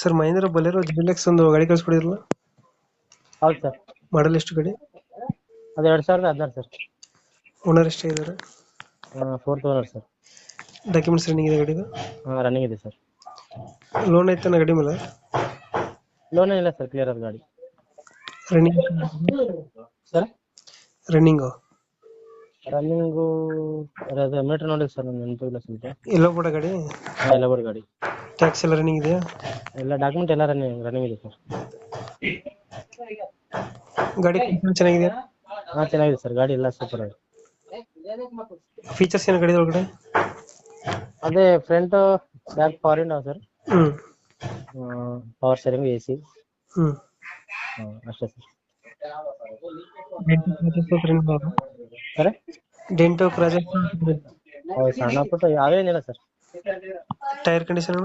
Sir Mahendra Bolero deluxe ಒಂದು ಗಾಡಿ ಕಳ್ಸ್ಕೊಡಿರಲ್ಲ, ಹೌದು ಸರ್. ಮಾಡಲ್ ಎಷ್ಟು ಗಾಡಿ? ಅದು 2016 ಸರ್. ಓನರ್ ಎಷ್ಟೇ ಇದ್ದಾರೆ? Fourth owner sir. Documents running ಇದೆ ಗಾಡಿದು? ರನ್ನಿಂಗ್ ಇದೆ ಸರ್. ಲೋನ್ ಐತನ ಗಾಡಿ ಮೇಲೆ? ಲೋನ್ ಇಲ್ಲ ಸರ್, ಕ್ಲಿಯರ್ ಆದ ಗಾಡಿ. Running sir running running meter ನೋಡಿ ಸರ್, ನನ್ನ ನೆನಪಿಲ್ಲ ಸ್ವಲ್ಪ. ಎಲ್ಲೋ ಕೂಡ ಗಾಡಿ? ಎಲ್ಲ ಬೋರ್ಡ್ ಗಾಡಿ. ಟ್ಯಾಕ್ಸ್ ಎಲ್ಲ ರನ್ನಿಂಗ್ ಇದೆಯಾ? ಎಲ್ಲ ಡಾಕ್ಯುಮೆಂಟ್ ಎಲ್ಲ ರನ್ನಿಂಗ್ ಇದೆ ಸರ್. ಗಾಡಿ ಚೆನ್ನಾಗಿದೆಯಾ? ಚೆನ್ನಾಗಿದೆ ಸರ್, ಗಾಡಿ ಎಲ್ಲ ಸೂಪರ್ ಆಗಿದೆ. ಫೀಚರ್ಸ್ ಏನು ಗಾಡಿ ಒಳಗಡೆ? ಅದೇ front back power window sir, hmm power steering, AC. Hmm ಅಷ್ಟೇ ಸರ್. ಸರ್ ಡೆಂಟೋ ಕ್ರಾಚಸ್ ಸಣ್ಣ ಪುಟ್ಟ ಯಾವೇನಿಲ್ಲ ಸರ್. Tyre condition?